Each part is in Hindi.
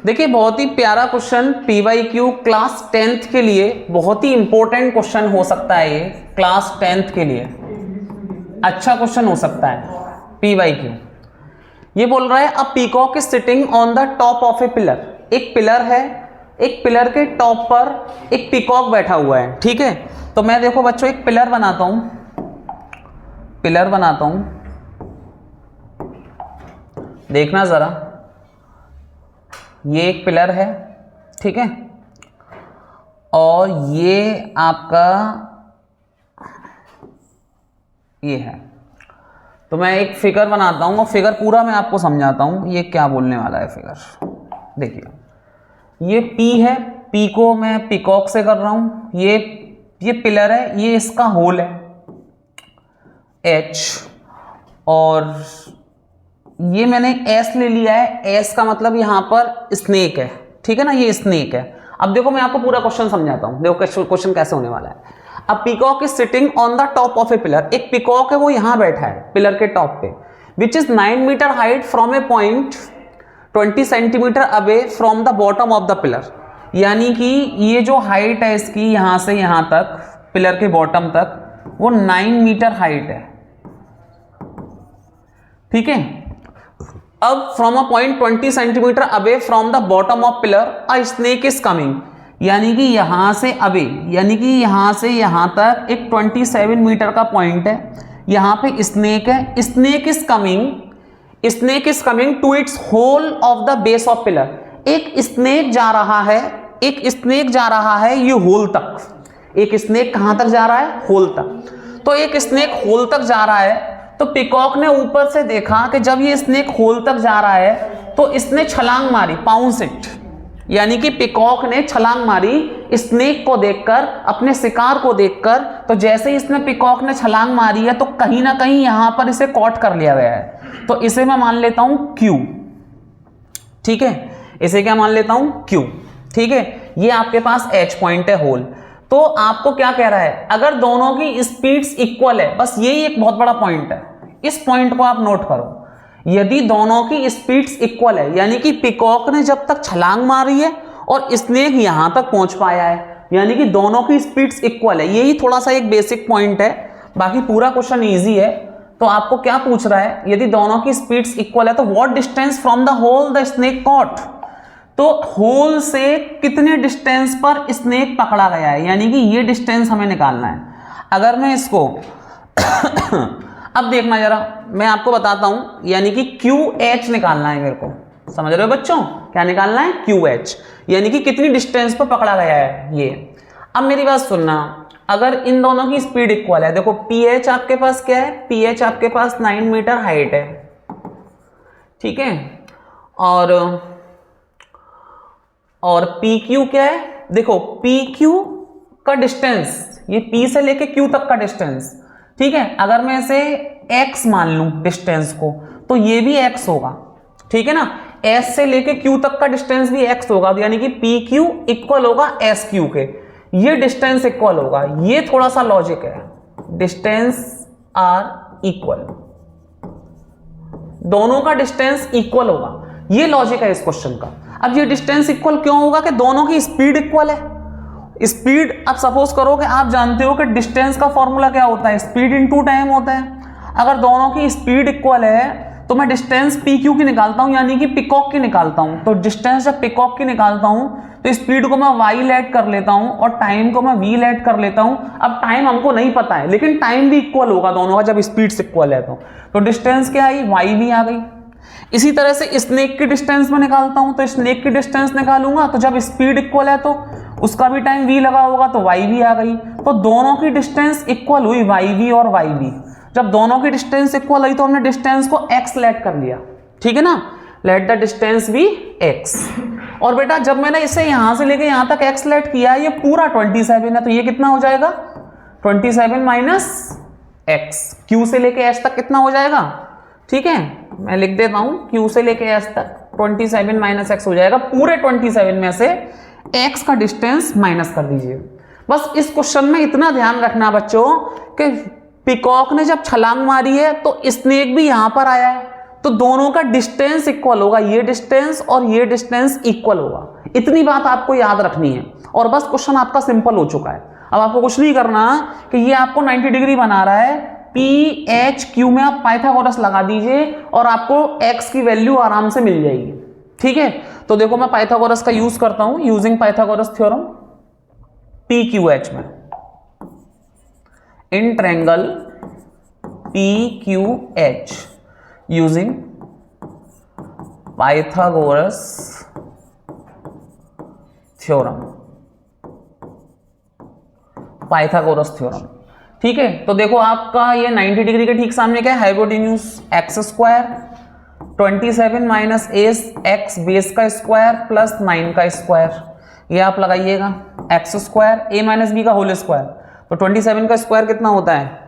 देखिए बहुत ही प्यारा क्वेश्चन PYQ क्लास 10th के लिए बहुत ही इंपॉर्टेंट क्वेश्चन हो सकता है। ये क्लास 10th के लिए अच्छा क्वेश्चन हो सकता है PYQ। ये बोल रहा है अ peacock is sitting on the top of a pillar. एक पिलर है, एक पिलर के टॉप पर एक पीकॉक बैठा हुआ है। ठीक है, तो मैं देखो बच्चों एक पिलर बनाता हूं, देखना जरा। ये एक पिलर है, ठीक है, और ये आपका ये है। तो मैं एक फिगर बनाता हूं और फिगर पूरा मैं आपको समझाता हूं ये क्या बोलने वाला है फिगर। देखिए ये P है, P को मैं पीकॉक से कर रहा हूं। ये पिलर है, ये इसका होल है H, और ये मैंने S ले लिया है। S का मतलब यहां पर स्नेक है, ठीक है ना, ये स्नेक है। अब देखो मैं आपको पूरा क्वेश्चन समझाता हूं। देखो क्वेश्चन कैसे होने वाला है। अब peacock is sitting on the top of a pillar. एक पीकॉक है, वो यहां बैठा है पिलर के टॉप पे, which is 9 metre height from a point 20 centimetre away from the bottom of the pillar. यानी कि ये जो हाइट है इसकी यहां से यहां तक, पिलर के बॉटम तक, वो 9 मीटर हाइट है, ठीक है। अब from a point 20 centimetre away from the bottom of pillar a snake is coming. यानी कि यहां से अवे, यानी कि यहां से यहां तक एक 27 मीटर का पॉइंट है, यहां पे स्नेक है। Snake is coming to its hole of the base of pillar. एक स्नेक जा रहा है, ये होल तक। एक स्नेक कहां तक जा रहा है? होल तक। तो एक स्नेक होल तक जा रहा है, तो पीकॉक ने ऊपर से देखा कि जब ये स्नेक होल तक जा रहा है तो इसने छलांग मारी, पाउंस इट। यानी कि पीकॉक ने छलांग मारी स्नेक को देखकर, अपने शिकार को देखकर। तो जैसे ही इसने पीकॉक ने छलांग मारी है तो कहीं ना कहीं यहां पर इसे कॉट कर लिया गया है। तो इसे मैं मान लेता हूं Q, ठीक है। इसे क्या मान लेता हूं? Q, ठीक है। ये आपके पास H पॉइंट है, होल। तो आपको क्या कह रहा है? अगर दोनों की स्पीड्स इक्वल है, बस यही एक बहुत बड़ा पॉइंट है, इस पॉइंट को आप नोट करो। यदि दोनों की स्पीड्स इक्वल है, यानी कि पीकॉक ने जब तक छलांग मारी है और स्नेक यहां तक पहुंच पाया है, यानी कि दोनों की स्पीड्स इक्वल है। यही थोड़ा सा एक बेसिक पॉइंट है, बाकी पूरा क्वेश्चन इजी है। तो आपको क्या पूछ रहा है? यदि दोनों की स्पीड्स इक्वल है तो what distance from the hole the snake caught. तो होल से कितने डिस्टेंस पर स्नेक पकड़ा गया है, यानी कि ये डिस्टेंस हमें निकालना है। अगर मैं इसको अब देखना जरा, मैं आपको बताता हूं, यानी कि QH निकालना है मेरे को। समझ रहे हो बच्चों? क्या निकालना है? QH, यानी कि कितनी डिस्टेंस पर पकड़ा गया है ये। अब मेरी बात सुनना, अगर इन दोनों की स्पीड इक्वल है, देखो PH आपके पास क्या है? PH आपके पास 9 मीटर हाइट है, ठीक है। और PQ क्या है? देखो PQ का डिस्टेंस, ये P से लेके Q तक का डिस्टेंस, ठीक है। अगर मैं इसे x मान लूं डिस्टेंस को, तो ये भी x होगा, ठीक है ना। S से लेके Q तक का डिस्टेंस भी x होगा, यानी कि PQ इक्वल होगा SQ के। ये डिस्टेंस इक्वल होगा। ये थोड़ा सा लॉजिक है, डिस्टेंस आर इक्वल, दोनों का डिस्टेंस इक्वल होगा। ये लॉजिक है इस क्वेश्चन का। अब ये डिस्टेंस इक्वल क्यों होगा? कि दोनों की स्पीड इक्वल है। स्पीड, अब सपोज करो कि आप जानते हो कि डिस्टेंस का फॉर्मूला क्या होता है? स्पीड इनटू टाइम होता है। अगर दोनों की स्पीड इक्वल है तो मैं डिस्टेंस PQ की निकालता हूं, यानी कि पीकॉक की निकालता हूं। तो डिस्टेंस जब पीकॉक की निकालता हूं तो स्पीड को मैं y लेट कर लेता हूं और टाइम को मैं v लेट कर लेता हूं। अब टाइम हमको नहीं पता है, लेकिन टाइम भी इक्वल होगा दोनों का जब स्पीड इक्वल है। तो डिस्टेंस क्या आई? y भी आ गई। इसी तरह से स्नेक की डिस्टेंस में निकालता हूं, तो स्नेक की डिस्टेंस निकालूंगा तो जब स्पीड इक्वल है तो उसका भी टाइम v लगा होगा, तो y भी आ गई। तो दोनों की डिस्टेंस इक्वल हुई, yv और yv। जब दोनों की डिस्टेंस इक्वल हुई तो हमने डिस्टेंस को x लेट कर लिया, ठीक है ना। Let the distance be x। और बेटा जब मैंने इसे यहां से लेके यहां तक x लेट किया, ये पूरा 27 है, तो ये कितना हो जाएगा? 27 माइनस x। Q से लेके h तक कितना हो जाएगा? ठीक है, मैं लिख देता हूं, Q से लेके h तक 27 माइनस x हो जाएगा। पूरे 27 में से x का डिस्टेंस माइनस कर दीजिए। बस इस क्वेश्चन में इतना ध्यान रखना बच्चों कि पीकॉक ने जब छलांग मारी है तो स्नेक भी यहां पर आया है, तो दोनों का डिस्टेंस इक्वल होगा, ये डिस्टेंस और ये डिस्टेंस इक्वल होगा। इतनी बात आपको याद रखनी है और बस क्वेश्चन आपका सिंपल हो चुका है। अब आपको कुछ नहीं करना कि ये आपको 90 डिग्री बना रहा है, पी एच क्यू में आप पाइथागोरस लगा दीजिए और आपको x की वैल्यू आराम से मिल जाएगी। ठीक है, तो देखो मैं पाइथागोरस का यूज करता हूं, using Pythagoras theorem P Q H में, in triangle P Q H using Pythagoras theorem, Pythagoras theorem. ठीक है, तो देखो आपका ये 90 डिग्री के ठीक सामने क्या है, hypotenuse x square 27 minus x base का स्क्वायर प्लस 9 का स्क्वायर, ये आप लगाइएगा एक्स स्क्वायर ए माइनस बी का होल स्क्वायर। तो 27 का स्क्वायर कितना होता है,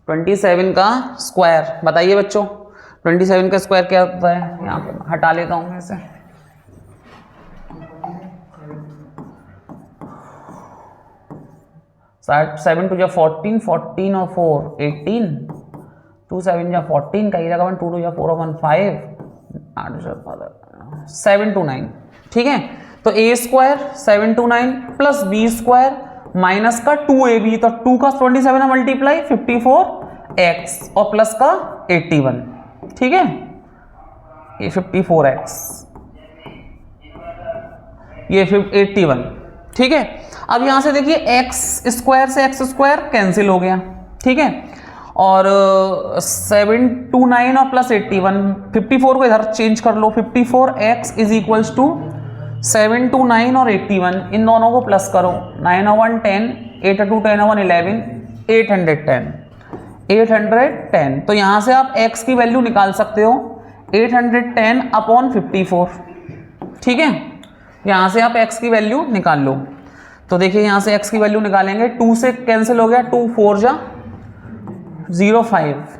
27 का स्क्वायर बताइए बच्चों, 27 का स्क्वायर क्या होता है, यहाँ पे हटा लेता हूँ मैं इसे, 7 टू 14, 14 और 4 18, 2 7 जा 14 का ये लगा 2 2 जा 4 और 1 5, 7 to 9। ठीक है, तो a square 7 to 9 plus b square minus का 2ab, तो 2 का 27 मल्टीप्लाई 54x और प्लस का 81। ठीक है, ये 54x, ये 81। ठीक है, अब यहां से देखिए एक्स स्क्वायर से एक्स स्क्वायर कैंसिल हो गया। ठीक है, और 7 to 9 और प्लस 81, 54 को इधर चेंज कर लो, 54x is equals to 7 to 9 और 81, इन दोनों को प्लस करो, 9 और 1 10, 8 और 2 10 और 1 11, 810। तो यहां से आप x की वैल्यू निकाल सकते हो 810 अपॉन 54। ठीक है, यहां से आप x की वैल्यू निकाल लो। तो देखिए यहां से x की वैल्यू निकालेंगे, 2 से कैंसिल हो गया, 2 4 जा 05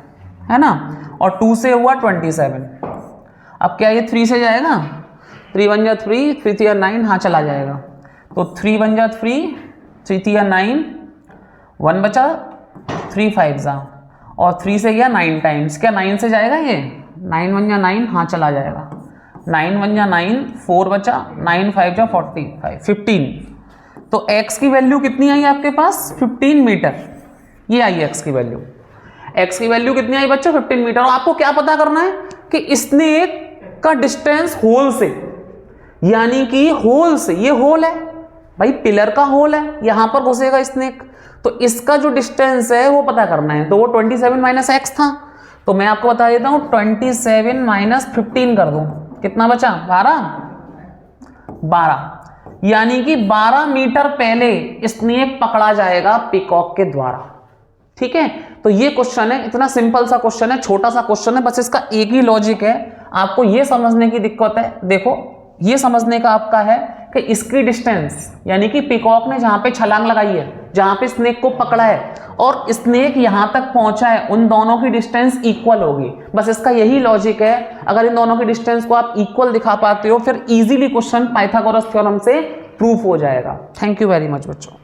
है ना, और 2 से हुआ 27। अब क्या ये 3 से जाएगा, 3 1 जा 3, 3 3 9, हाँ चला जाएगा। तो 3 1 जा 3, 3 3 9, 1 बचा, 3 5 जा, और 3 से गया 9 टाइम्स, क्या 9 से जाएगा ये, 9 1 जा 9, हाँ चला जाएगा, 9 1 जा 9, 4 बचा, 9 5 जा 45, 15। तो x की वैल्यू कितनी आई आपके पास, 15 मीटर, ये आई x की वैल्यू। x की वैल्यू कितनी आई बच्चों, 15 मीटर। और आपको क्या पता करना है कि स्नेक का डिस्टेंस होल से, यानी कि होल से, ये होल है भाई, पिलर का होल है, यहां पर घुसेगा स्नेक, तो इसका जो डिस्टेंस है वो पता करना है। तो वो 27 माइनस एक्स था, तो मैं आपको बता देता हूं 27 माइनस 15 कर दूं, कितना बचा, 12, यानी कि 12 मीटर पहले स्नेक पकड़ा जाएगा पिकॉक के द्वारा। ठीक है, तो ये क्वेश्चन है, इतना सिंपल सा क्वेश्चन है, छोटा सा क्वेश्चन है, बस इसका एक ही लॉजिक है, आपको ये समझने की दिक्कत है। देखो ये समझने का आपका है कि इसकी डिस्टेंस, यानी कि पिकॉक ने जहां पे छलांग लगाई है, जहां पे स्नेक को पकड़ा है और स्नेक यहां तक पहुंचा है, उन दोनों की डिस्टेंस इक्वल होगी। बस इसका यही लॉजिक है, अगर इन दोनों की डिस्टेंस को आप इक्वल दिखा पाते हो, फिर इजीली क्वेश्चन पाइथागोरस थ्योरम से प्रूफ हो जाएगा। थैंक यू वेरी मच बच्चों।